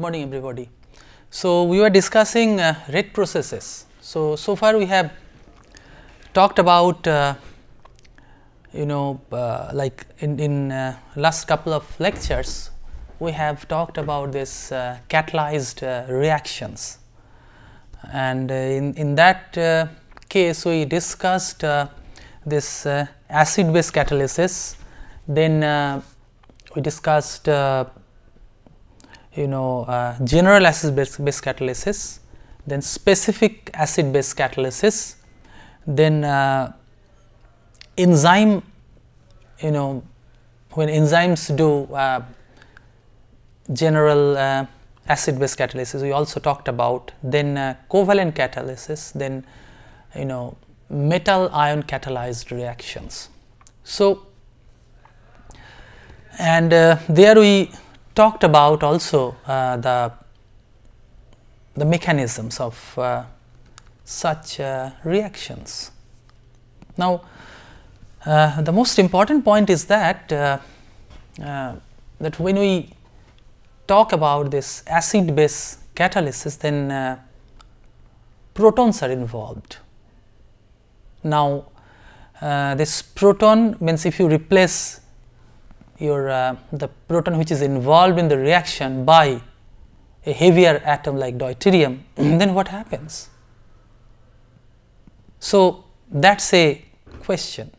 morning everybody. So, we were discussing rate processes. So far we have talked about like in last couple of lectures we have talked about this catalyzed reactions, and in that case we discussed this acid base catalysis, then we discussed general acid base catalysis, then specific acid base catalysis, then enzyme, when enzymes do general acid base catalysis we also talked about, then covalent catalysis, then metal ion catalyzed reactions. So, and there we talked about also the mechanisms of such reactions. Now, the most important point is that that when we talk about this acid base catalysis, then protons are involved. Now, this proton means if you replace your the proton which is involved in the reaction by a heavier atom like deuterium, then what happens? So, that is a question.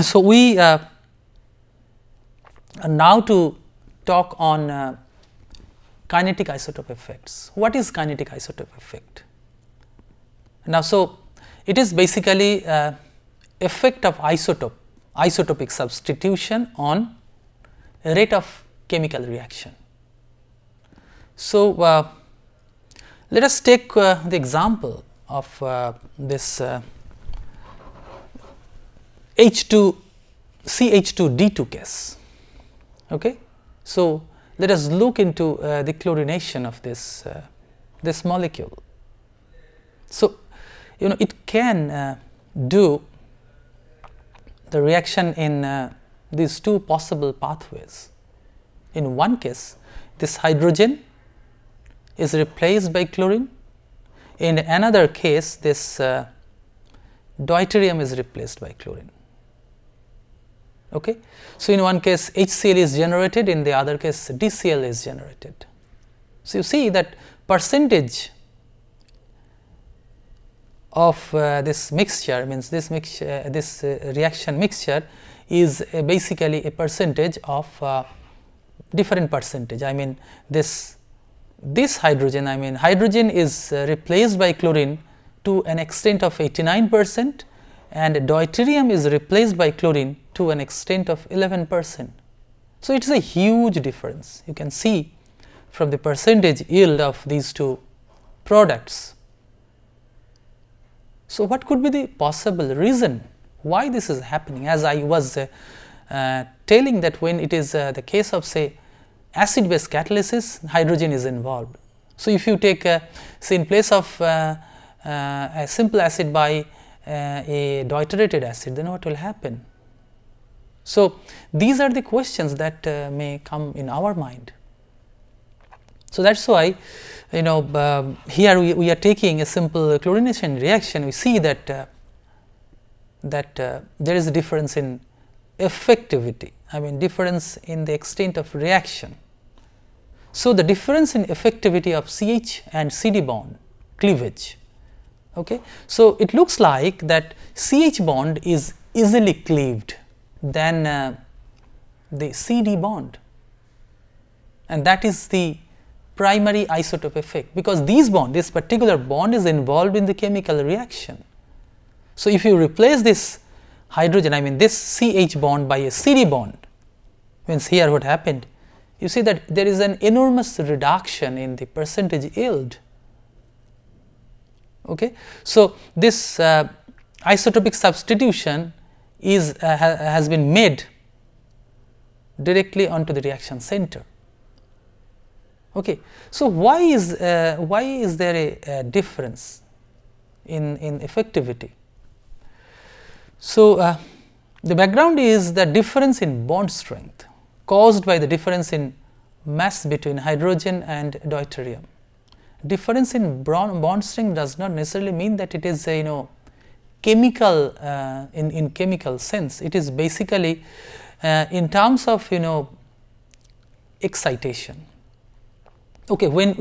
So, we are now to talk on kinetic isotope effects. What is kinetic isotope effect? Now, so it is basically effect of isotopic substitution on rate of chemical reaction. So, let us take the example of this CH2D2 case. Okay. So, let us look into the chlorination of this this molecule. So, it can do the reaction in these two possible pathways. In one case, this hydrogen is replaced by chlorine. In another case, this deuterium is replaced by chlorine. Okay. So, in one case HCl is generated, in the other case DCl is generated. So, you see that percentage of this mixture means this reaction mixture is basically a percentage of different percentage. I mean this hydrogen, hydrogen is replaced by chlorine to an extent of 89%, and deuterium is replaced by chlorine to an extent of 11%. So, it is a huge difference. You can see from the percentage yield of these two products. So, what could be the possible reason why this is happening? As I was telling that when it is the case of say acid base catalysis, hydrogen is involved. So, if you take say in place of a simple acid by a deuterated acid, then what will happen? So, these are the questions that may come in our mind. So, that is why here we are taking a simple chlorination reaction. We see that there is a difference in effectivity, difference in the extent of reaction. So, the difference in effectivity of CH and CD bond cleavage. Okay. So, it looks like that CH bond is easily cleaved than the CD bond, and that is the primary isotope effect, because this particular bond is involved in the chemical reaction. So, if you replace this hydrogen, this CH bond by a CD bond, means here what happened, you see that there is an enormous reduction in the percentage yield. Okay. So, this isotopic substitution is has been made directly onto the reaction center. Okay. So, why is there a difference in effectivity? So, the background is the difference in bond strength caused by the difference in mass between hydrogen and deuterium. Difference in bond strength does not necessarily mean that it is a chemical in chemical sense. It is basically in terms of excitation. Okay, when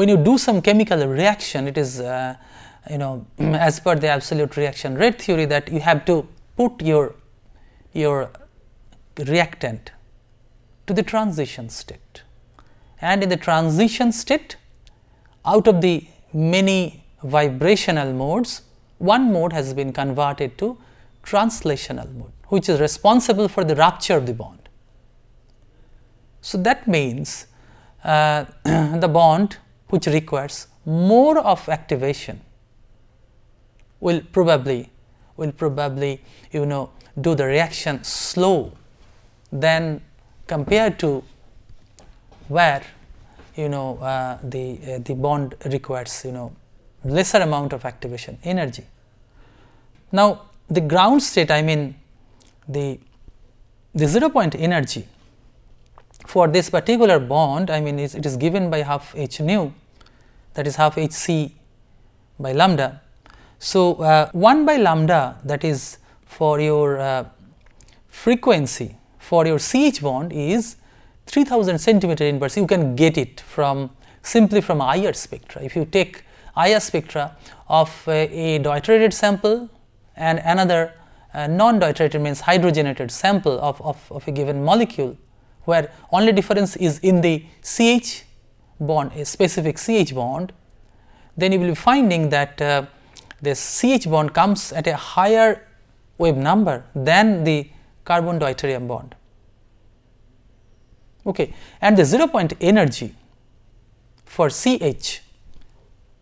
you do some chemical reaction, it is as per the absolute reaction rate theory that you have to put your reactant to the transition state, and in the transition state, out of the many vibrational modes, one mode has been converted to translational mode, which is responsible for the rupture of the bond. So that means the bond which requires more of activation will probably do the reaction slow than compared to where the bond requires lesser amount of activation energy. Now the ground state, I mean the 0 point energy for this particular bond, I mean it is given by half h nu, that is half h c by lambda. So 1 by lambda, that is for your frequency for your CH bond, is 3000 centimeter inverse. You can get it from simply from IR spectra. If you take IR spectra of a deuterated sample and another non-deuterated, means hydrogenated sample of a given molecule, where only difference is in the CH bond, a specific CH bond, then you will be finding that this CH bond comes at a higher wave number than the carbon deuterium bond. Okay. And the 0 point energy for CH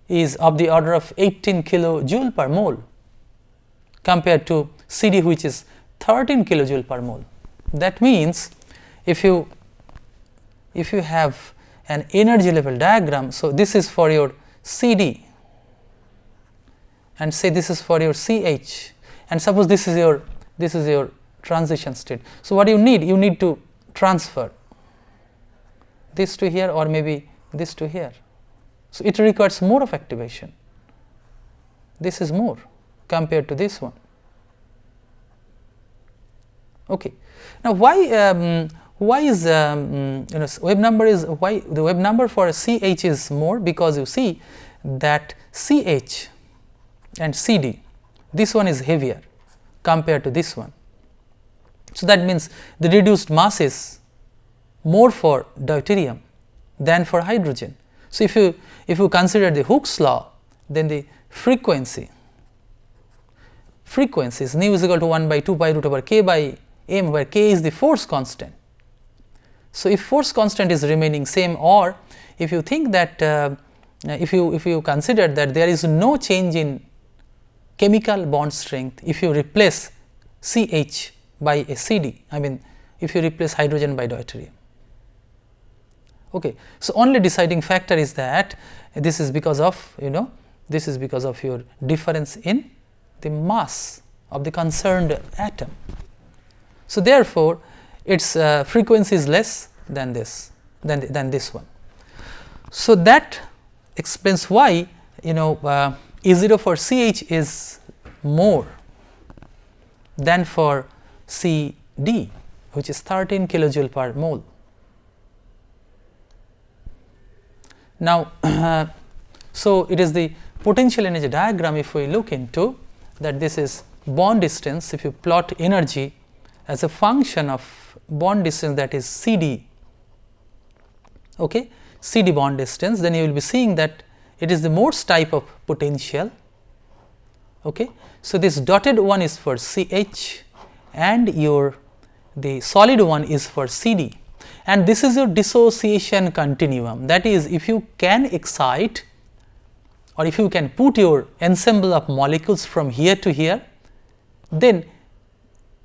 is of the order of 18 kilojoule per mole compared to CD, which is 13 kilojoule per mole. That means if you have an energy level diagram, so this is for your CD and say this is for your CH, and suppose this is your transition state. So what you need to transfer this to here or maybe this to here. So it requires more of activation. This is more compared to this one. Okay. Now why is wave number is why the wave number for CH is more? Because you see that CH and CD, this one is heavier compared to this one. So that means the reduced mass is more for deuterium than for hydrogen. So if you consider the Hooke's law, then the frequency is nu is equal to 1 by 2 pi root over k by m, where k is the force constant. So if force constant is remaining same, or if you think that if you consider that there is no change in chemical bond strength if you replace CH by a CD, I mean if you replace hydrogen by deuterium. Okay. So only deciding factor is that this is because of this is because of your difference in the mass of the concerned atom. So therefore its frequency is less than this one. So that explains why E0 for CH is more than for CD, which is 13 kilojoule per mole. Now so it is the potential energy diagram. If we look into that, this is bond distance. If you plot energy as a function of bond distance, that is CD, okay, CD bond distance, then you will be seeing that it is the Morse type of potential. Okay. So this dotted one is for CH and the solid one is for CD, and this is your dissociation continuum. That is, if you can excite or if you can put your ensemble of molecules from here to here, then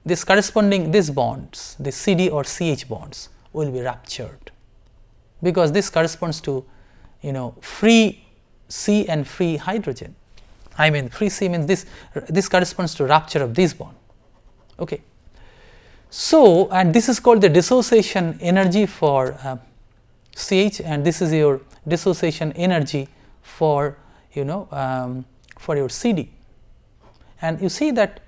this corresponding these bonds, the CD or CH bonds will be ruptured, because this corresponds to free C and free hydrogen. I mean free C means this corresponds to rupture of this bond. Okay. So and this is called the dissociation energy for CH, and this is your dissociation energy for for your CD. And you see that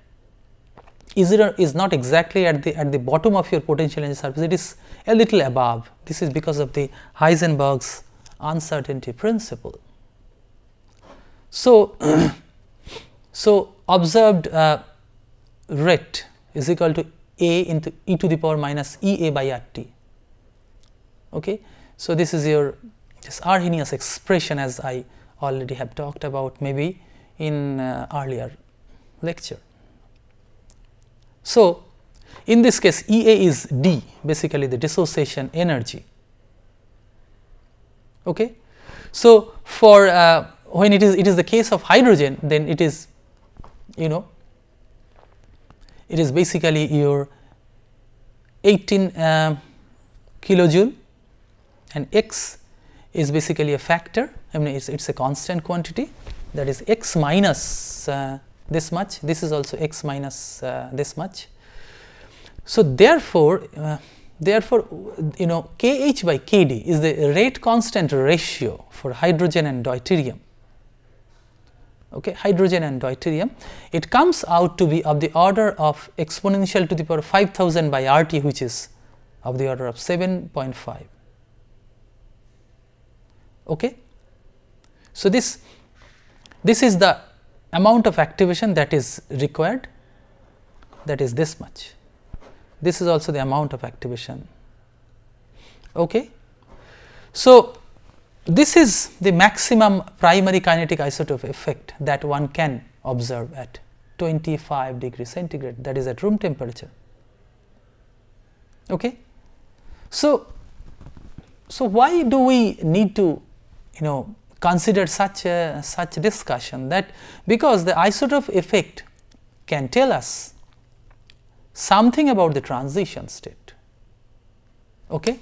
E0 is not exactly at the bottom of your potential energy surface, it is a little above. This is because of the Heisenberg's uncertainty principle. So, so observed rate is equal to A into e to the power minus E A by RT. Okay. So, this is your this Arrhenius expression, as I already have talked about maybe in earlier lecture. So, in this case EA is D, basically the dissociation energy. Okay. So, for when it is the case of hydrogen, then it is it is basically your 18 kilojoule, and X is basically a factor. I mean it is a constant quantity, that is X minus this much, this is also X minus this much. So, therefore, Kh by Kd is the rate constant ratio for hydrogen and deuterium. Okay, hydrogen and deuterium, it comes out to be of the order of exponential to the power 5000 by RT, which is of the order of 7.5. Okay. So, this is the amount of activation that is required, that is this much. This is also the amount of activation. Okay. So, this is the maximum primary kinetic isotope effect that one can observe at 25 degrees centigrade, that is at room temperature. Okay. So, why do we need to consider such discussion? That because the isotope effect can tell us something about the transition state. Okay.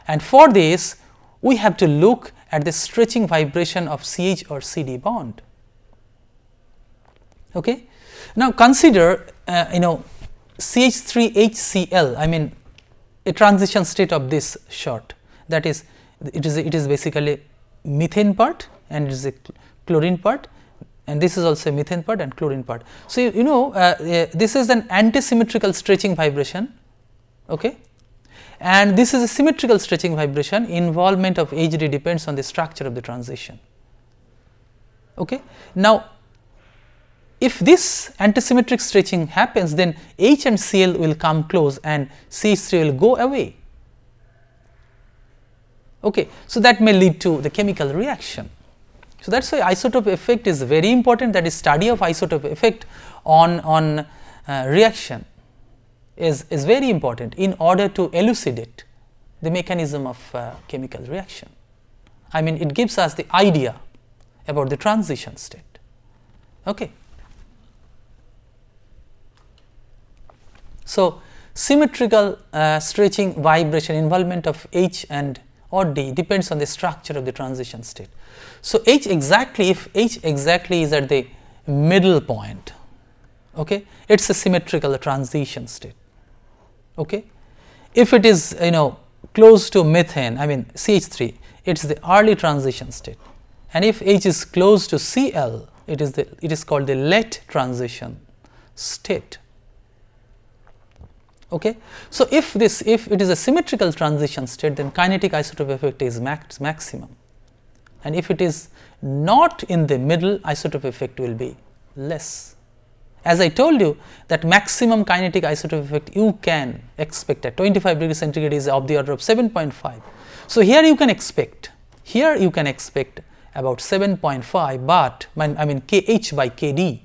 And for this we have to look at the stretching vibration of CH or CD bond. Okay. Now, consider CH3HCl, I mean a transition state of this sort, that is it is basically methane part and it is a chlorine part, and this is also a methane part and chlorine part. So, this is an antisymmetrical stretching vibration. Okay. And this is a symmetrical stretching vibration. Involvement of HD depends on the structure of the transition. Okay. Now, if this antisymmetric stretching happens, then H and Cl will come close and CH3 will go away. Okay. So, that may lead to the chemical reaction. So, that is why isotope effect is very important, that is study of isotope effect on reaction is very important in order to elucidate the mechanism of chemical reaction. I mean it gives us the idea about the transition state. Okay. So, symmetrical stretching vibration, involvement of H and or D depends on the structure of the transition state. So, H exactly, if H exactly is at the middle point, okay, it is a symmetrical transition state. Okay. If it is close to methane, I mean CH3, it is the early transition state, and if H is close to Cl, it is called the late transition state. Okay. So, if it is a symmetrical transition state, then kinetic isotope effect is maximum, and if it is not in the middle, isotope effect will be less. As I told you that maximum kinetic isotope effect you can expect at 25 degrees centigrade is of the order of 7.5. So, here you can expect about 7.5, but I mean Kh by Kd,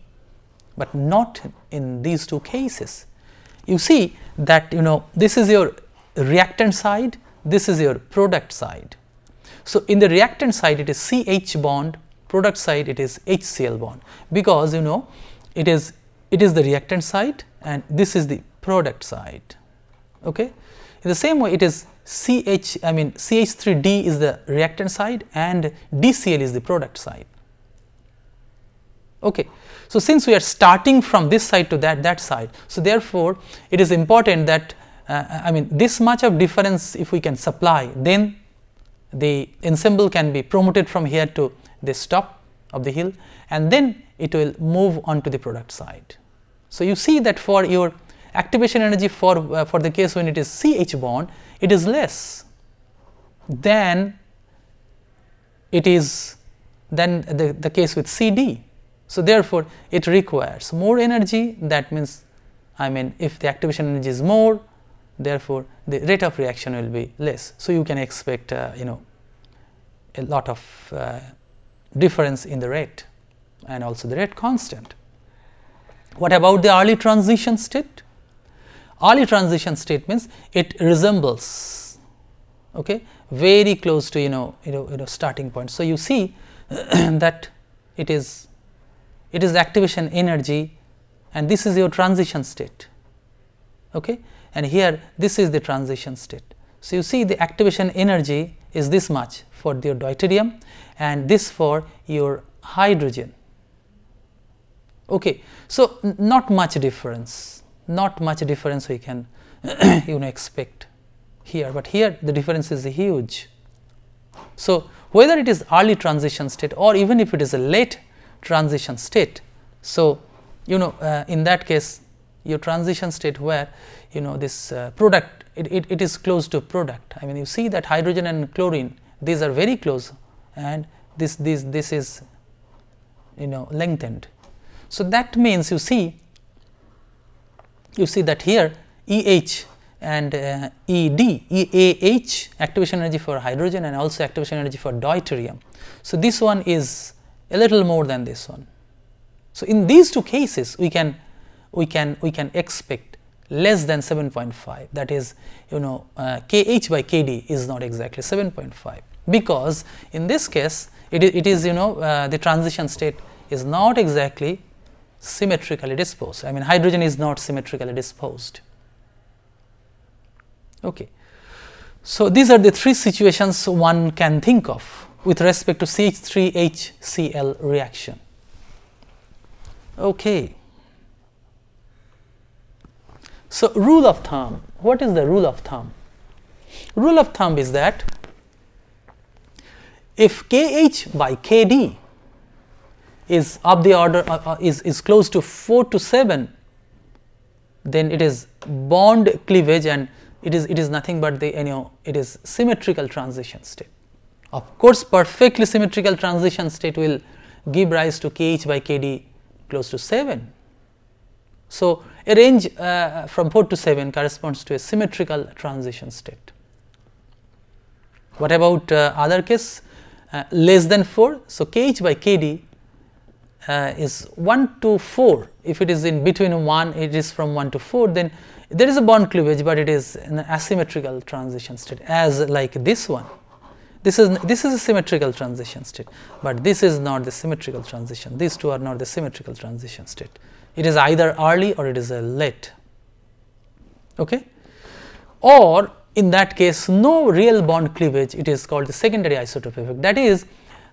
but not in these two cases. You see that this is your reactant side, this is your product side. So, in the reactant side it is CH bond, product side it is HCl bond, because it is the reactant side and this is the product side. Okay. In the same way, it is CH3D is the reactant side and DCl is the product side. Okay. So, since we are starting from this side to that side, so therefore, it is important that this much of difference if we can supply, then the ensemble can be promoted from here to this top of the hill, and then it will move on to the product side. So, you see that for your activation energy for the case when it is CH bond, it is less than it is than the case with CD. So, therefore, it requires more energy. That means, I mean, if the activation energy is more, therefore, the rate of reaction will be less. So, you can expect you know, a lot of difference in the rate and also the rate constant. What about the early transition state? Early transition state means it resembles, okay, very close to you know starting point. So, you see that it is activation energy, and this is your transition state, okay, and here this is the transition state. So, you see the activation energy is this much for your deuterium and this for your hydrogen. Okay. So, not much difference we can you know expect here, but here the difference is huge. So, whether it is early transition state or even if it is a late transition state, so you know in that case your transition state where you know this product it is close to product. I mean, you see that hydrogen and chlorine, these are very close, and this is you know lengthened. So, that means you see that here EH and ED, EAH activation energy for hydrogen and also activation energy for deuterium. So, this one is a little more than this one. So, in these two cases we can expect less than 7.5, that is you know Kh by Kd is not exactly 7.5, because in this case it is you know the transition state is not exactly symmetrically disposed. I mean, hydrogen is not symmetrically disposed. Okay. So, these are the three situations one can think of with respect to CH3HCl reaction. Okay. So, rule of thumb. What is the rule of thumb? Rule of thumb is that if Kh by Kd is of the order is close to 4 to 7, then it is bond cleavage, and it is nothing but the you know it is symmetrical transition state. Of course, perfectly symmetrical transition state will give rise to Kh by Kd close to 7. So, a range from 4 to 7 corresponds to a symmetrical transition state. What about other case less than 4? So, Kh by Kd is 1 to 4. If it is in between 1, it is from 1 to 4, then there is a bond cleavage, but it is an asymmetrical transition state, as like this one. This is a symmetrical transition state, but this is not the symmetrical transition. These two are not the symmetrical transition state. It is either early or it is a late. Okay? Or in that case, no real bond cleavage. It is called the secondary isotope effect.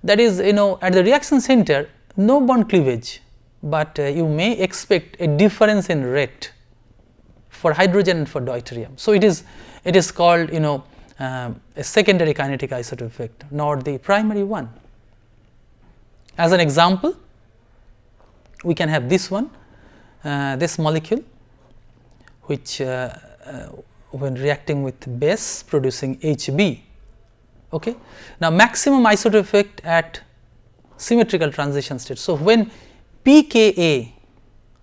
That is you know at the reaction center, no bond cleavage, but you may expect a difference in rate for hydrogen and for deuterium. So, it is called you know a secondary kinetic isotope effect, not the primary one. As an example, we can have this one, this molecule, which when reacting with base producing Hb. Okay. Now, maximum isotope effect at symmetrical transition state. So, when pKa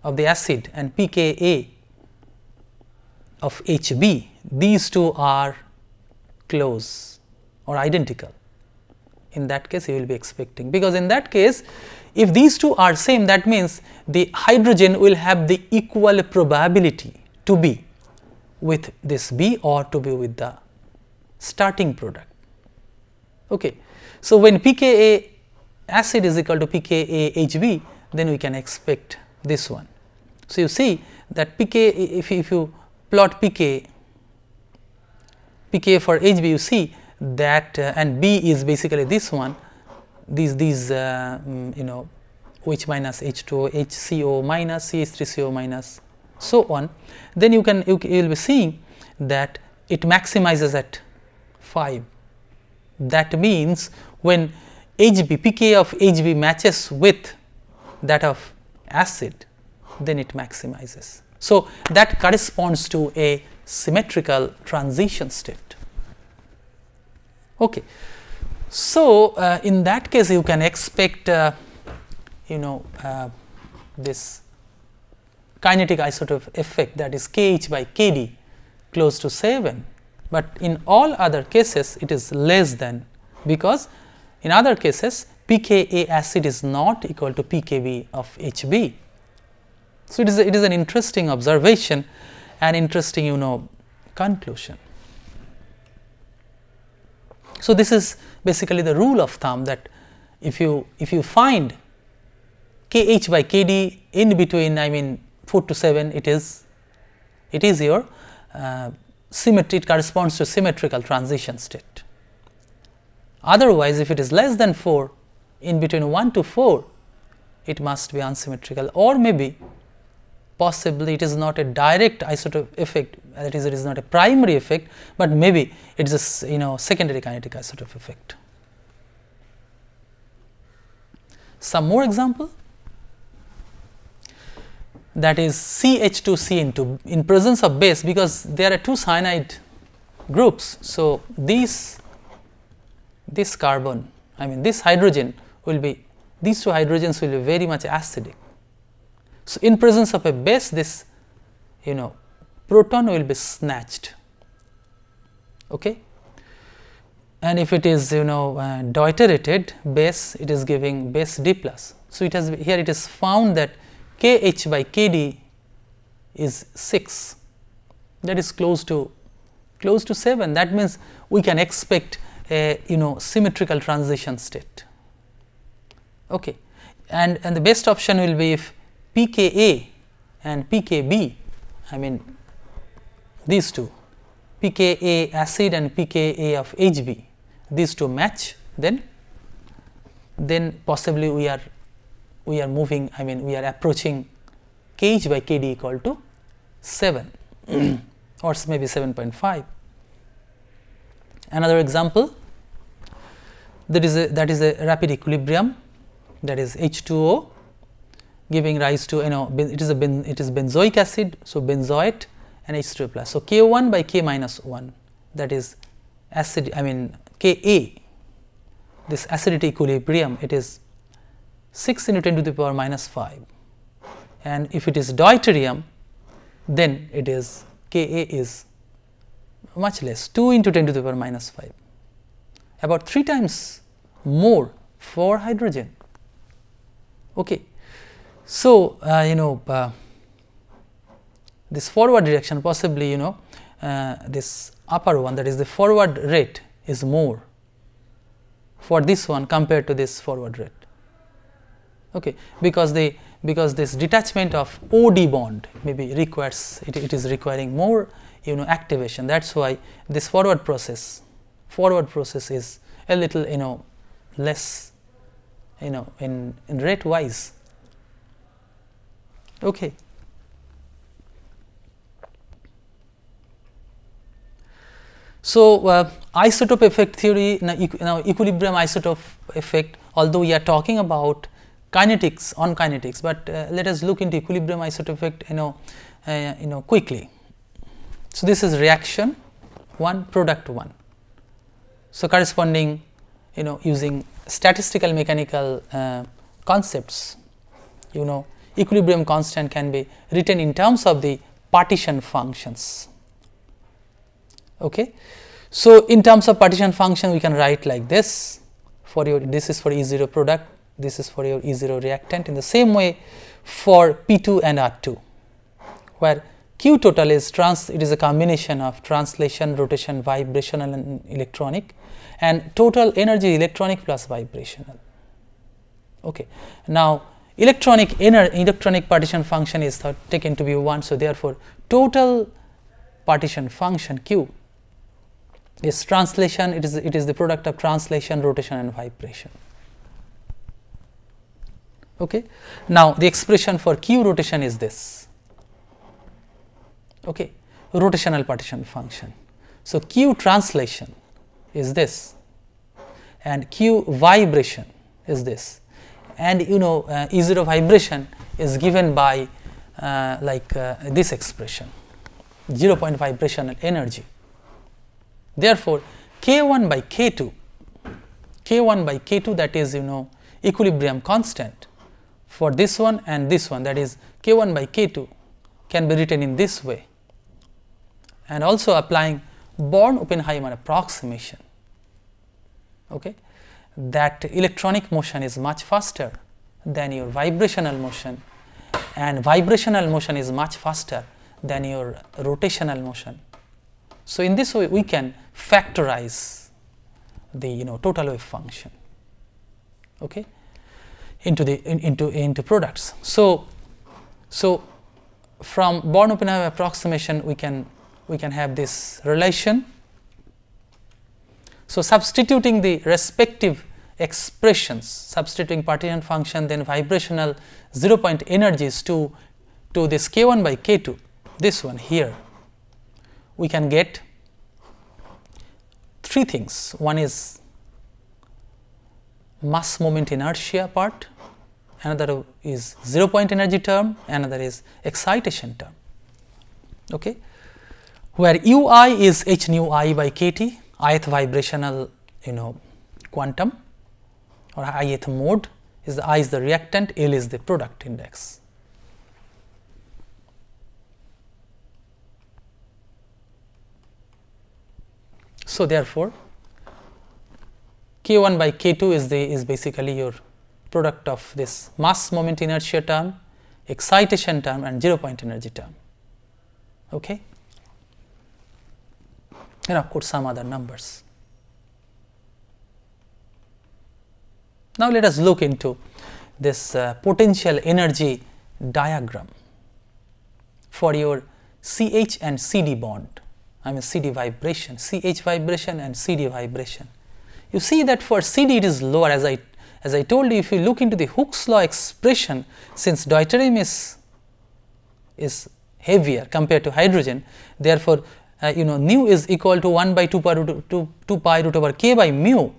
of the acid and pKa of Hb, these two are close or identical, in that case you will be expecting, because in that case if these two are same, that means the hydrogen will have the equal probability to be with this B or to be with the starting product. Okay. So, when pKa acid is equal to pKa Hb, then we can expect this one. So, you see that pK, if you plot pK for Hb, you see that and B is basically this one, these you know OH minus H2O, HCO minus CH3CO minus, so on. Then you will be seeing that it maximizes at 5, that means when Hb, pK of Hb matches with that of acid, then it maximizes. So, that corresponds to a symmetrical transition state. Okay. So, in that case you can expect this kinetic isotope effect, that is Kh by Kd close to 7, but in all other cases it is less than, because in other cases pKa acid is not equal to pKb of Hb. So, it is an interesting observation and interesting conclusion. So, this is basically the rule of thumb, that if you find Kh by Kd in between 4 to 7, it is your symmetry, it corresponds to symmetrical transition state. Otherwise, if it is less than 4, in between 1 to 4, it must be unsymmetrical, or maybe possibly it is not a direct isotope effect, that is, it is not a primary effect, but maybe it is a secondary kinetic isotope effect. Some more example, that is CH2CN2 in presence of base, because there are two cyanide groups. So, this carbon, this hydrogen will be, these two hydrogens will be very much acidic. So, in presence of a base, this proton will be snatched, okay. And if it is deuterated base, it is giving base D plus. So, it has here it is found that Kh by Kd is 6, that is close to 7. That means we can expect a symmetrical transition state, okay. And the best option will be if pKa and pKb, these two, pKa acid and pKa of Hb, these two match, then possibly we are moving, we are approaching Kh by Kd equal to 7 or maybe 7.5. Another example, that is a rapid equilibrium, that is H2O giving rise to it is benzoic acid. So, benzoate and H2O plus. So, K1 by K minus 1, that is acid, Ka, this acidity equilibrium, it is 6 into 10 to the power minus 5, and if it is deuterium, then it is Ka is much less, 2 into 10 to the power minus 5, about 3 times more for hydrogen, okay. So, this forward direction, possibly this upper one, that is the forward rate is more for this one compared to this forward rate, okay, because this detachment of OD bond maybe requires it is requiring more activation. That is why this forward process is a little less in rate wise, okay. So, isotope effect theory, now equilibrium isotope effect, although we are talking about kinetics on kinetics, but let us look into equilibrium isotope effect quickly. So, this is reaction 1, product 1. So, corresponding using statistical mechanical concepts, equilibrium constant can be written in terms of the partition functions, okay. So, in terms of partition function we can write like this, for your, this is for E0 product, this is for your E0 reactant. In the same way for P2 and R2, where Q total is it is a combination of translation, rotation, vibrational and electronic, and total energy electronic plus vibrational, okay. Now, electronic partition function is taken to be 1. So, therefore, total partition function Q is translation, it is the product of translation, rotation and vibration, okay. Now, the expression for Q rotation is this, okay, rotational partition function. So, Q translation is this, and Q vibration is this, and you know E0 vibration is given by this expression, 0 point vibrational energy. Therefore, K1 by K2, that is equilibrium constant for this one and this one, that is K1 by K2 can be written in this way, and also applying Born-Oppenheimer approximation, okay, that electronic motion is much faster than your vibrational motion, and vibrational motion is much faster than your rotational motion. So, in this way we can factorize the total wave function, okay, into products. So from Born-Oppenheimer approximation we can have this relation. So, substituting the respective expressions, substituting partition function, then vibrational 0 point energies to this K1 by K2, this one here, we can get three things. One is mass moment inertia part, another is 0 point energy term, another is excitation term, okay, where ui is h nu I by kT, ith vibrational quantum or ith mode, is the I is the reactant, L is the product index. So, therefore, K1 by K2 is basically your product of this mass moment inertia term, excitation term, and 0 point energy term, okay, and of course some other numbers. Now, let us look into this potential energy diagram for your CH and CD bond, CD vibration, CH vibration and CD vibration. You see that for CD it is lower, as I told you. If you look into the Hooke's law expression, since deuterium is heavier compared to hydrogen, therefore nu is equal to 1 by 2 pi root over k by mu.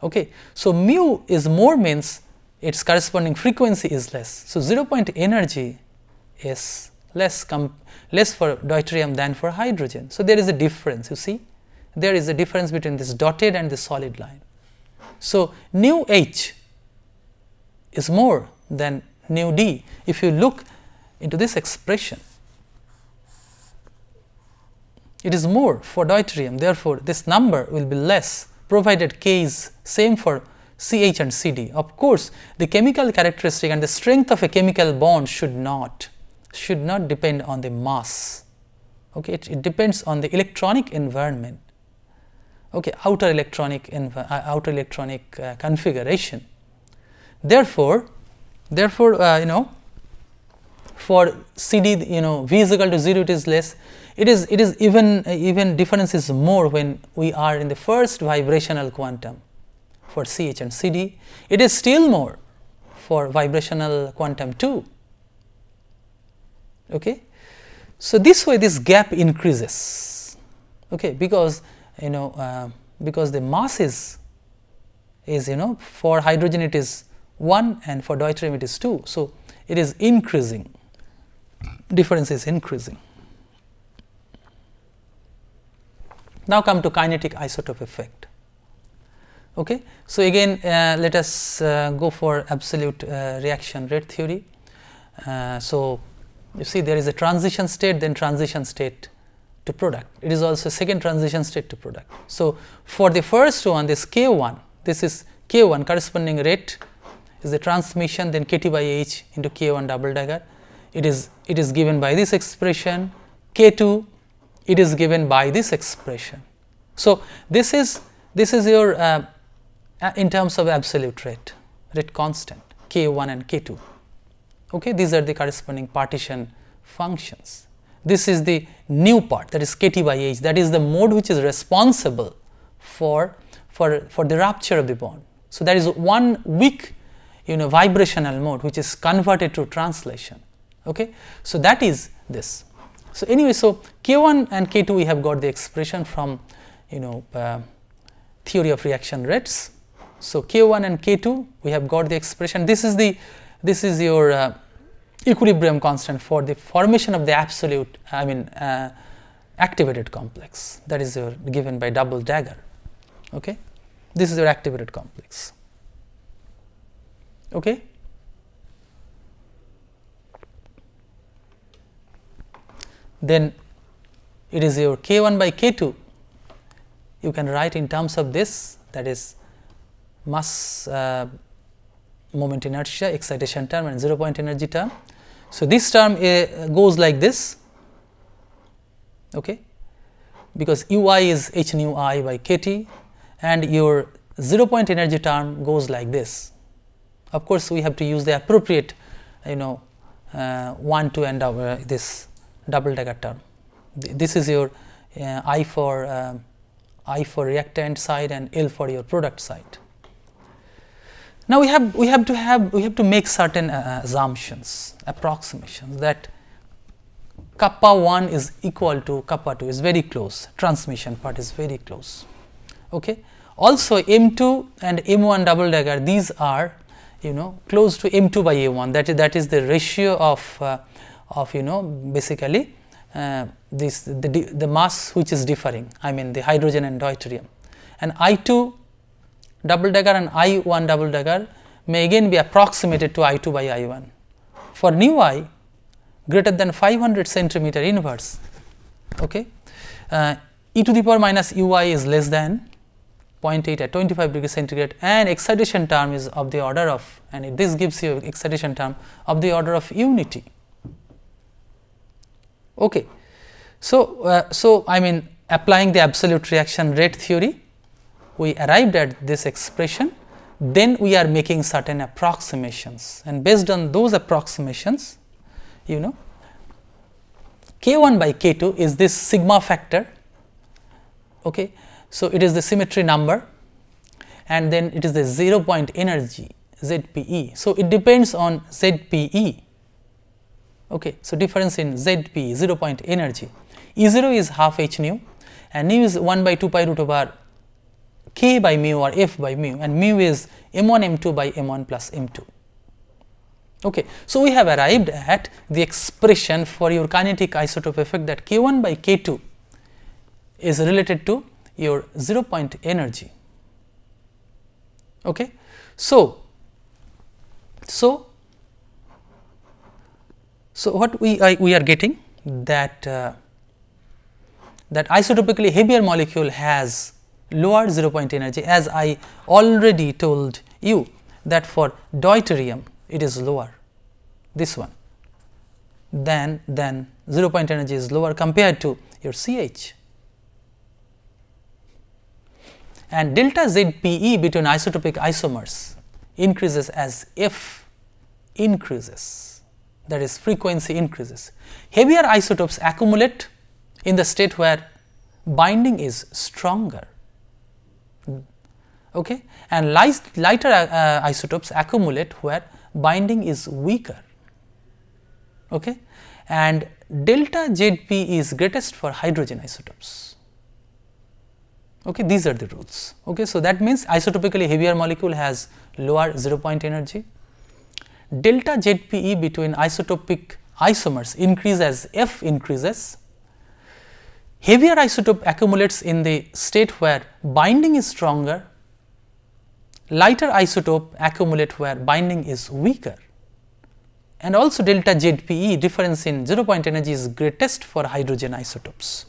Okay. So, mu is more means its corresponding frequency is less. So, 0 point energy is less for deuterium than for hydrogen. So, there is a difference, you see, there is a difference between this dotted and the solid line. So, nu h is more than nu d. If you look into this expression, it is more for deuterium, therefore, this number will be less provided k is same for CH and CD. Of course, the chemical characteristic and the strength of a chemical bond should not depend on the mass, okay. It depends on the electronic environment, okay, outer electronic configuration. Therefore, for CD, V is equal to 0, it is less. It is even difference is more when we are in the first vibrational quantum for CH and CD. It is still more for vibrational quantum 2. Okay. So, this way this gap increases, okay, because because the mass is for hydrogen it is 1 and for deuterium it is 2. So, it is increasing, difference is increasing. Now, come to kinetic isotope effect. Okay. So, again let us go for absolute reaction rate theory. So, you see there is a transition state, then transition state to product. It is also second transition state to product. So, for the first one, this K1, this is K1 corresponding rate is the transmission, then Kt by H into K1 double dagger. It is given by this expression. K2, it is given by this expression. So, this is your in terms of absolute rate constant K1 and K2. Okay, these are the corresponding partition functions. This is the new part, that is Kt by H, that is the mode which is responsible for the rupture of the bond. So, that is one weak vibrational mode which is converted to translation. Okay. So, that is this. So, anyway, so K1 and K2 we have got the expression from the theory of reaction rates. So, K1 and K2 we have got the expression. This is your equilibrium constant for the formation of the absolute activated complex, that is given by double dagger. Okay, this is your activated complex. Okay. Then it is your K1 by K2, you can write in terms of this, that is mass moment inertia, excitation term and 0 point energy term. So, this term goes like this, okay, because ui is h nu I by kt, and your 0 point energy term goes like this. Of course, we have to use the appropriate 1, 2 and this double dagger term. This is your I for reactant side and L for your product side. Now, we have to make certain assumptions, approximations, that kappa 1 is equal to kappa 2 is very close, transmission part is very close. Okay. Also, M2 and M1 double dagger, these are close to M2 by A1, that is the ratio of basically the mass which is differing, I mean the hydrogen and deuterium, and I2 double dagger and I1 double dagger may again be approximated to I2 by I1. For nu I greater than 500 centimeter inverse, okay, e to the power minus ui is less than 0.8 at 25 degree centigrade, and excitation term is of the order of, and this gives you excitation term of the order of unity. Okay. So, I mean applying the absolute reaction rate theory, we arrived at this expression, then we are making certain approximations, and based on those approximations, K1 by K2 is this sigma factor. Okay. So, it is the symmetry number, and then it is the 0 point energy ZPE. So, it depends on ZPE. Okay. So, difference in ZPE, 0 point energy. E0 is half h nu, and nu is 1 by 2 pi root over k by mu or f by mu, and mu is m1 m2 by m1 plus m2. Okay. So, we have arrived at the expression for your kinetic isotope effect, that K1 by K2 is related to your 0 point energy. Okay. So, what we are getting, that that isotopically heavier molecule has lower 0 point energy, as I already told you that for deuterium it is lower, this one, then 0 point energy is lower compared to your CH. And delta ZPE between isotopic isomers increases as F increases, that is frequency increases. Heavier isotopes accumulate in the state where binding is stronger, okay, and lighter isotopes accumulate where binding is weaker, okay, and delta ZP is greatest for hydrogen isotopes. Okay, these are the rules. Okay, so that means isotopically heavier molecule has lower 0 point energy. Delta ZPE between isotopic isomers increase as F increases. Heavier isotope accumulates in the state where binding is stronger. Lighter isotope accumulate where binding is weaker. And also delta ZPE, difference in 0 point energy, is greatest for hydrogen isotopes.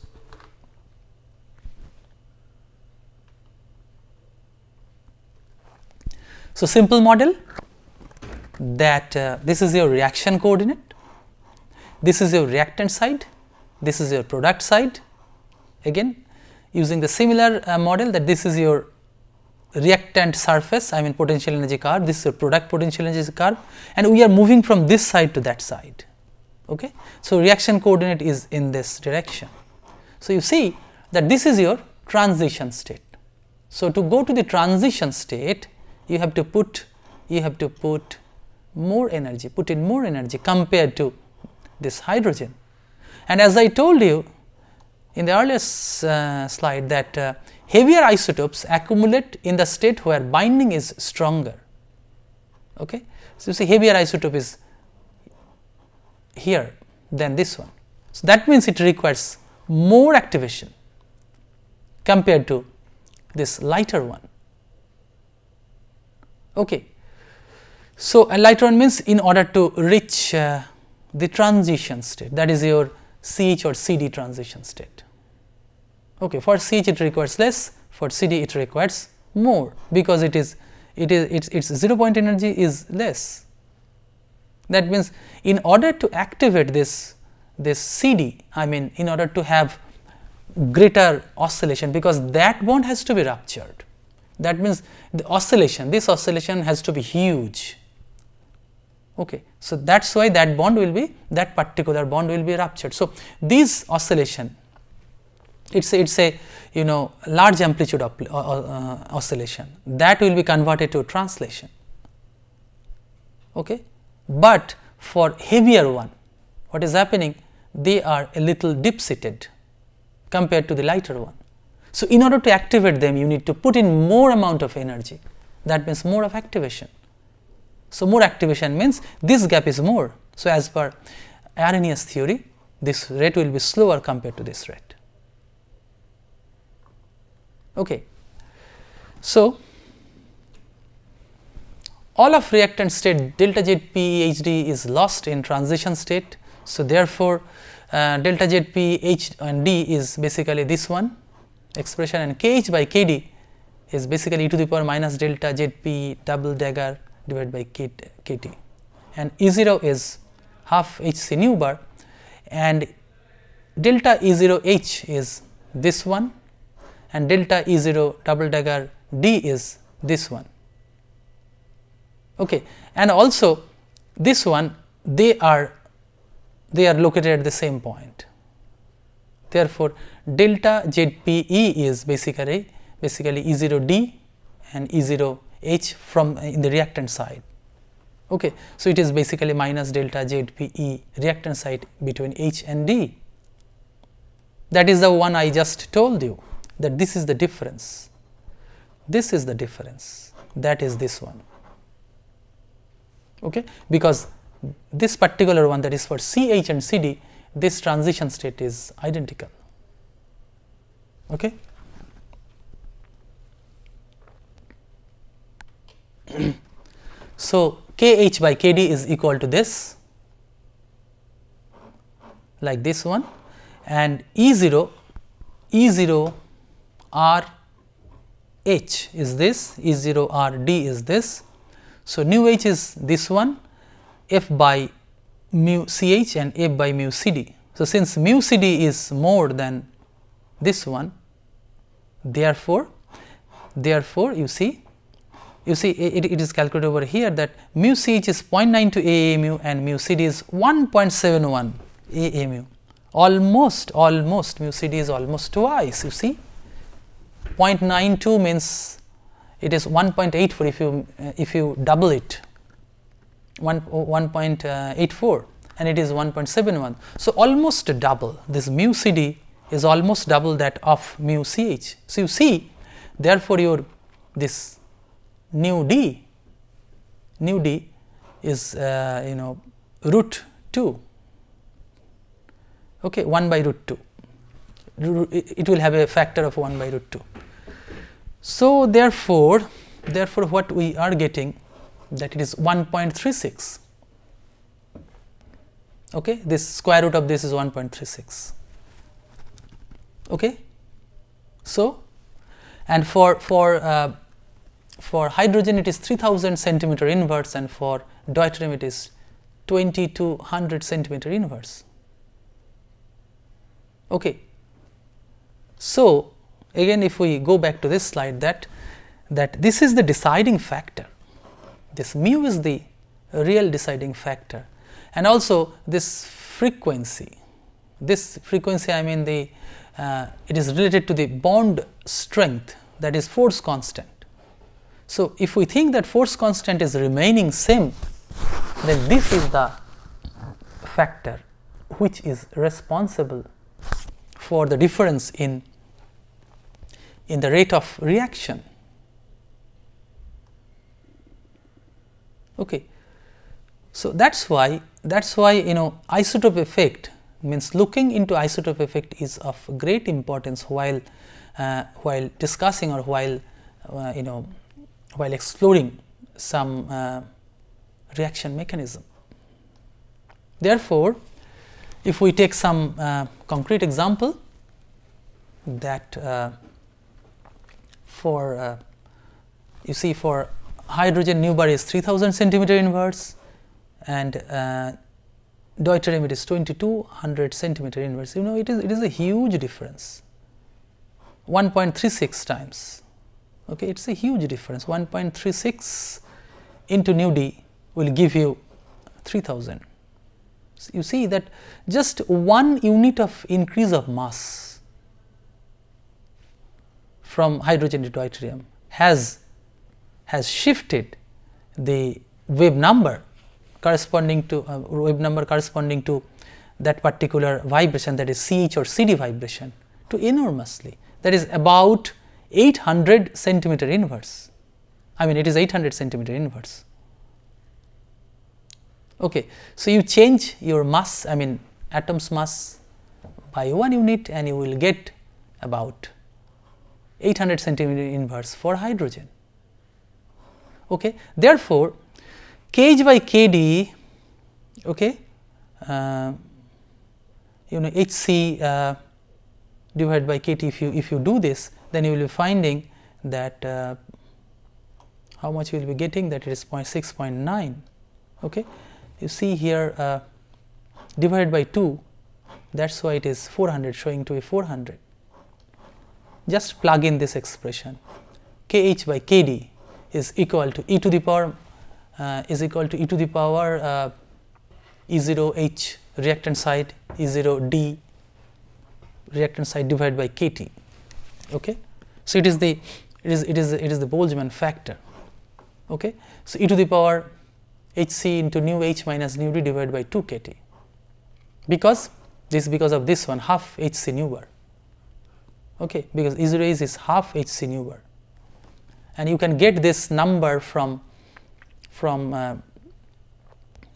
So, simple model, that this is your reaction coordinate, this is your reactant side, this is your product side. Again using the similar model, that this is your reactant surface, I mean potential energy curve, this is your product potential energy curve, and we are moving from this side to that side. Okay. So, reaction coordinate is in this direction. So, you see that this is your transition state. So, to go to the transition state, you have to put more energy, put in more energy compared to this hydrogen. And as I told you in the earlier slide, that heavier isotopes accumulate in the state where binding is stronger. Okay. So, you see heavier isotope is here than this one. So, that means it requires more activation compared to this lighter one. Okay. So, a lighter one means in order to reach the transition state, that is your CH or CD transition state. Okay. For CH it requires less, for CD it requires more, because its 0 point energy is less. That means in order to activate this CD, I mean in order to have greater oscillation, because that bond has to be ruptured. That means the oscillation, this oscillation has to be huge. Okay. So, that is why that bond will be, that particular bond will be ruptured. So, this oscillation, it is a large amplitude oscillation, that will be converted to translation. Okay. But for heavier one, what is happening? They are a little deep seated compared to the lighter one. So, in order to activate them, you need to put in more amount of energy, that means more of activation. So, more activation means this gap is more. So, as per Arrhenius theory, this rate will be slower compared to this rate. Okay. So, all of reactant state delta ZpHd is lost in transition state. So, therefore, delta Zp and d is basically this one expression, and Kh by Kd is basically e to the power minus delta Zp double dagger divided by Kt, and E0 is half Hc nu bar, and delta E0H is this one, and delta E0 double dagger d is this one. Okay. And also this one, they are located at the same point. Therefore, delta ZpE is basically E0d and E0H from in the reactant side. Okay. So, it is basically minus delta ZpE reactant side between H and D. That is the one I just told you, that this is the difference. This is the difference, that is this one. Okay. Because this particular one, that is for CH and CD, this transition state is identical. Okay. So, Kh by Kd is equal to this, like this one, and E0 R H is this, E0 R D is this. So, nu H is this one, F by mu Ch and F by mu Cd. So, since mu Cd is more than this one, therefore you see it is calculated over here that mu Ch is 0.92 AAmu and mu Cd is 1.71 AAmu. Almost mu Cd is almost twice, you see. 0.92 means it is 1.84 if you double it, 1.84, and it is 1.71. So, almost double, this mu Cd is almost double that of mu Ch. So, you see, therefore, your this nu d is root 2, okay, 1 by root 2, it will have a factor of 1 by root 2. So, therefore, what we are getting, that it is 1.36, okay, this square root of this is 1.36. Okay. So, and for hydrogen it is 3000 centimeter inverse, and for deuterium it is 2200 centimeter inverse. Okay. So, again if we go back to this slide, that this is the deciding factor, this mu is the real deciding factor, and also this frequency I mean the it is related to the bond strength, that is force constant. So, if we think that force constant is remaining same, then this is the factor which is responsible for the difference in in the rate of reaction. Okay. So, that is why isotope effect means looking into isotope effect is of great importance while discussing or while exploring some reaction mechanism. Therefore, if we take some concrete example that for you see for hydrogen nu bar is 3000 centimeter inverse and deuterium it is 2200 centimeter inverse. It is a huge difference, 1.36 times. Okay, it is a huge difference. 1.36 into nu d will give you 3000. So, you see that just 1 unit of increase of mass from hydrogen to deuterium has shifted the wave number corresponding to that particular vibration, that is CH or CD vibration, to enormously, that is about 800 centimeter inverse. I mean, it is 800 centimeter inverse. Okay. So, you change your mass, I mean atom's mass by 1 unit and you will get about 800 centimeter inverse for hydrogen. Okay. Therefore, kH by Kd, okay, Hc divided by Kt, if you do this, then you will be finding that how much you will be getting, that it is 6.9. Okay. You see here divided by 2, that is why it is 400, showing to be 400. Just plug in this expression, kH by Kd is equal to e to the power E0h reactant side, E0d reactant side divided by Kt. Okay. So, it is the Boltzmann factor. Okay. So, e to the power Hc into nu h minus nu d divided by 2 Kt, because of this one, half Hc nu bar. Okay, because E0h is half Hc nu bar, and you can get this number from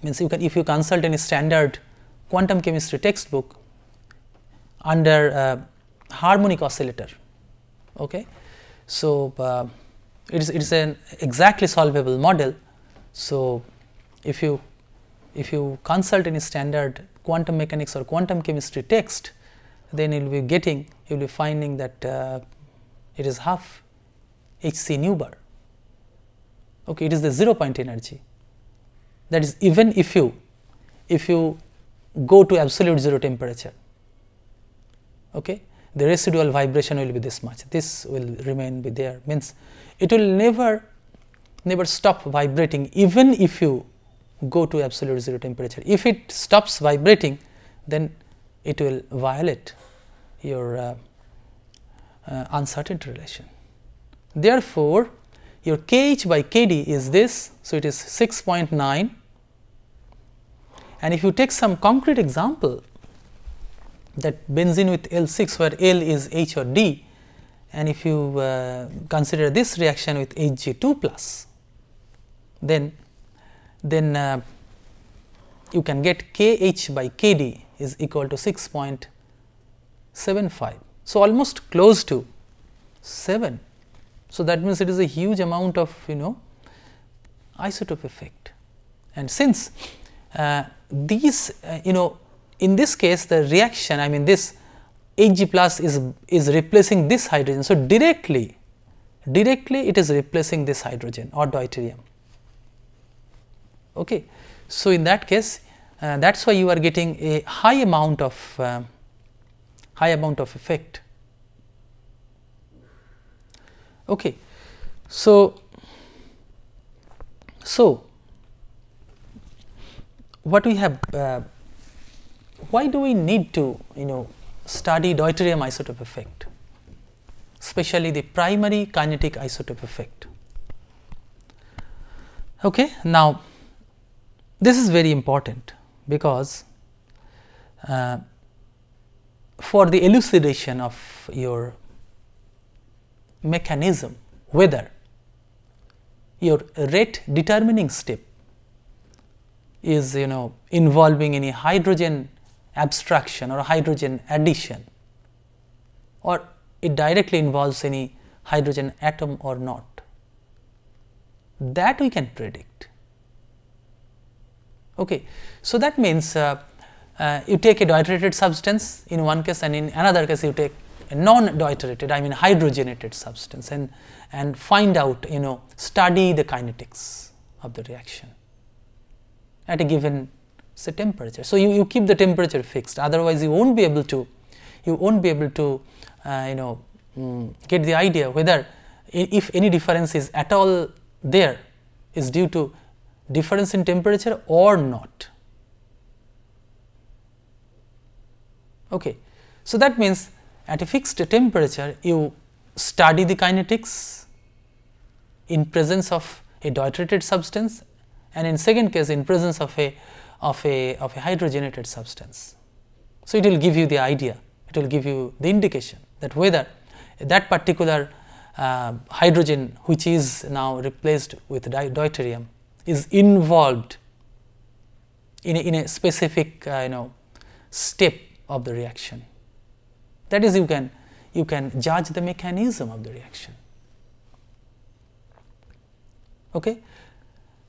means if you consult any standard quantum chemistry textbook under harmonic oscillator. Okay. So, it is an exactly solvable model. So, if you consult any standard quantum mechanics or quantum chemistry text, then you will be finding that it is half Hc nu bar. Okay, it is the 0 point energy. That is, even if you go to absolute zero temperature, okay, the residual vibration will be this much. This will remain be there. Means it will never stop vibrating, even if you go to absolute zero temperature. If it stops vibrating, then it will violate your uncertainty relation. Therefore, your kH by Kd is this. So, it is 6.9, and if you take some concrete example, that benzene with L6 where L is H or D, and if you consider this reaction with Hg2 plus, then you can get kH by Kd is equal to 6.75. So, almost close to 7. So, that means it is a huge amount of isotope effect, and since these in this case the reaction, I mean this Hg plus is replacing this hydrogen. So, directly it is replacing this hydrogen or deuterium. Okay. So, in that case that is why you are getting a high amount of effect. Okay. So, what we have, why do we need to study deuterium isotope effect, especially the primary kinetic isotope effect? Okay. Now, this is very important, because for the elucidation of your mechanism whether your rate determining step is involving any hydrogen abstraction or hydrogen addition, or it directly involves any hydrogen atom or not. That we can predict. Okay. So, that means you take a deuterated substance in one case, and in another case you take a non-deuterated, I mean hydrogenated substance, and find out, study the kinetics of the reaction at a given say temperature. So, you keep the temperature fixed, otherwise you won't be able to get the idea whether if any difference is at all there is due to difference in temperature or not. Okay. So, that means at a fixed temperature you study the kinetics in presence of a deuterated substance, and in second case in presence of a hydrogenated substance. So, it will give you the idea, it will give you the indication that whether that particular hydrogen which is now replaced with deuterium is involved in a specific step of the reaction. That is, you can judge the mechanism of the reaction. Okay.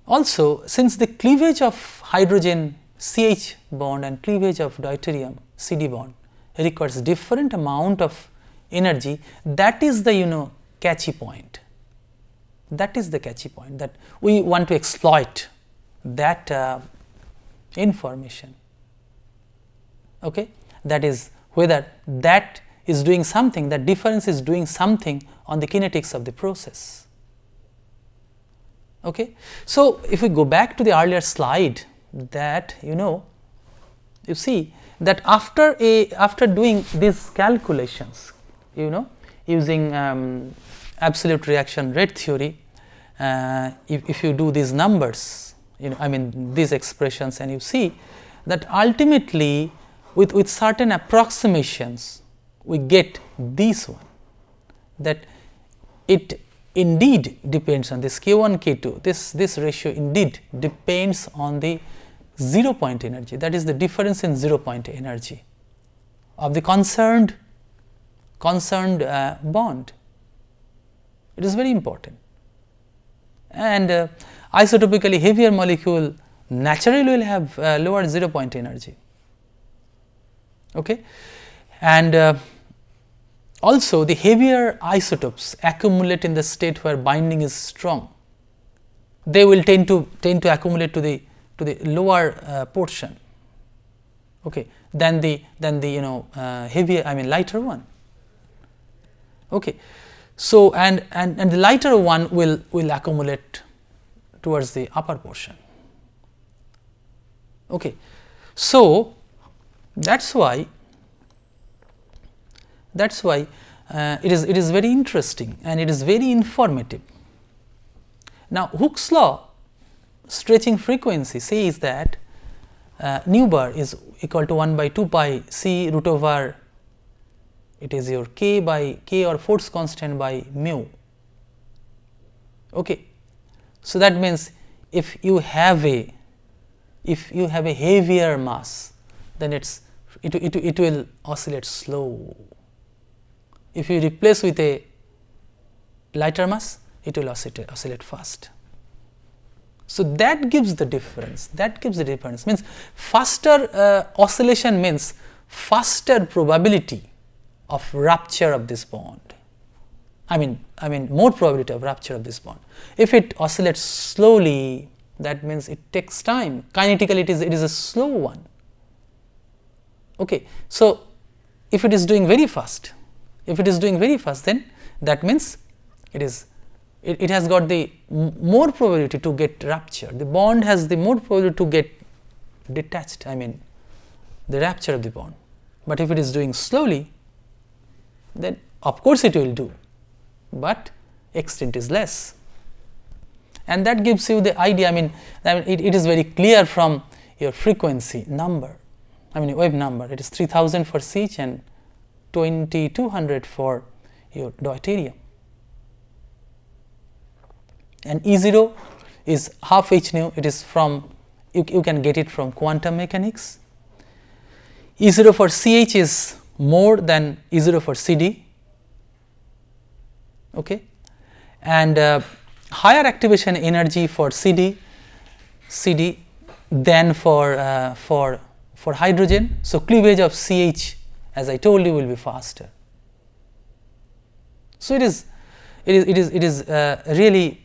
Also, since the cleavage of hydrogen CH bond and cleavage of deuterium CD bond requires different amount of energy, that is the catchy point. That is the catchy point, that we want to exploit that information. Okay. That is whether that is doing something, that difference is doing something on the kinetics of the process. Okay. So, if we go back to the earlier slide, that you see that after doing these calculations, using absolute reaction rate theory, if you do these numbers, I mean these expressions, and you see that ultimately with certain approximations we get this one, that it indeed depends on this K1 K2, this ratio indeed depends on the 0 point energy, that is the difference in 0 point energy of the concerned bond. It is very important, and isotopically heavier molecule naturally will have lower 0 point energy. Okay. And also the heavier isotopes accumulate in the state where binding is strong. They will tend to accumulate to the lower portion, okay, than the heavier, I mean lighter one. Okay. So, and the lighter one will accumulate towards the upper portion. Okay. So, that is why it is very interesting and it is very informative. Now, Hooke's law stretching frequency says that nu bar is equal to 1 by 2 pi c root over, it is your k by k or force constant by mu. Okay. So, that means if you have a heavier mass, then it will oscillate slow. If you replace with a lighter mass, it will oscillate fast. So, that gives the difference, means faster oscillation means faster probability of rupture of this bond. I mean more probability of rupture of this bond. If it oscillates slowly, that means it takes time, kinetically it is a slow one. Okay. So, if it is doing very fast, then that means it has got the more probability to get rupture. The bond has the more probability to get detached, I mean the rupture of the bond. But if it is doing slowly, then of course it will do, but extent is less. And that gives you the idea, I mean it is very clear from your frequency number, I mean wave number, it is 3000 for CH and 2200 for your deuterium. and E0 is half h nu. It is from, you can get it from quantum mechanics. E0 for CH is more than E0 for CD, okay, and higher activation energy for CD than for hydrogen. So, cleavage of CH, as I told you, will be faster. So, it is really,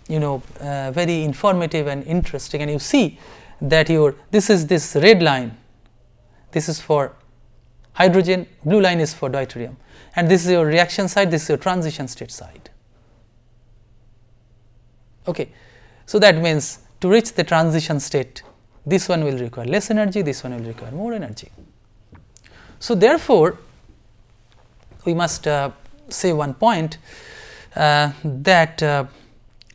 you know, very informative and interesting, and you see that this red line, this is for hydrogen, blue line is for deuterium, and this is your reaction side, this is your transition state side. Okay. So, that means to reach the transition state, this one will require less energy, this one will require more energy. So, therefore, we must say one point, that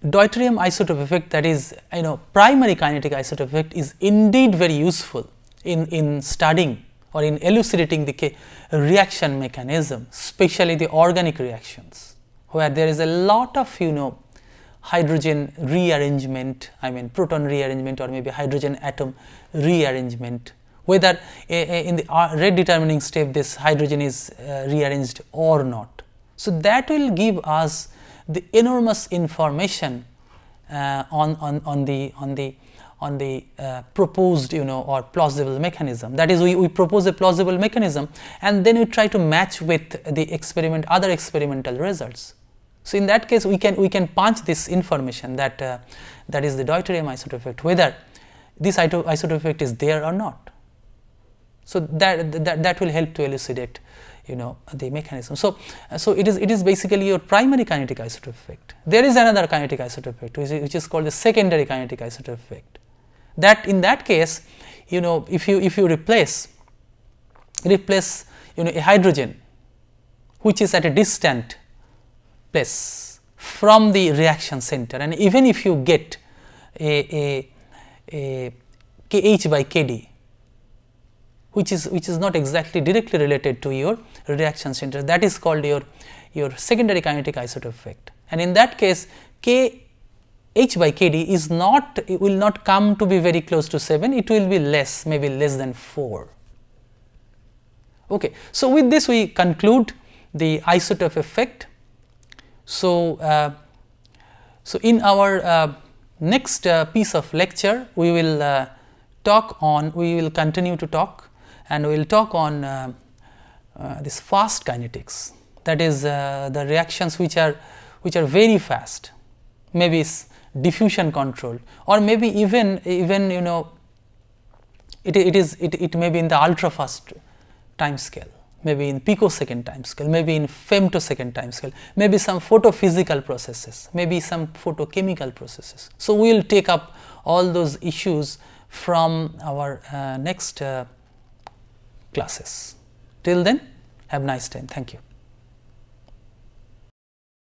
deuterium isotope effect, that is, you know, primary kinetic isotope effect, is indeed very useful in studying or in elucidating the reaction mechanism, especially the organic reactions, where there is a lot of, you know, hydrogen rearrangement, I mean proton rearrangement, or maybe hydrogen atom rearrangement, whether in the rate determining step this hydrogen is rearranged or not. So, that will give us the enormous information on the proposed, you know, or plausible mechanism. That is, we propose a plausible mechanism, and then we try to match with the other experimental results. So, in that case, we can punch this information that that is the deuterium isotope effect, whether this isotope effect is there or not. So, that will help to elucidate, you know, the mechanism. So, it is basically your primary kinetic isotope effect. There is another kinetic isotope effect which is called the secondary kinetic isotope effect. That in that case, you know, if you replace you know, a hydrogen which is at a distant place from the reaction center, and even if you get a Kh by Kd, which is not exactly directly related to your reaction center, that is called your secondary kinetic isotope effect. And in that case, Kh by Kd is not, it will not come to be very close to 7, it will be less, maybe less than 4. Okay. So, with this we conclude the isotope effect. So, in our next piece of lecture, we will continue to talk, and we will talk on this fast kinetics, that is the reactions which are very fast, maybe diffusion control, or maybe even you know, it may be in the ultra fast time scale, maybe in picosecond time scale, maybe in femtosecond time scale, maybe some photophysical processes, maybe some photochemical processes. So, we will take up all those issues from our next classes. Till then, have a nice time. Thank you.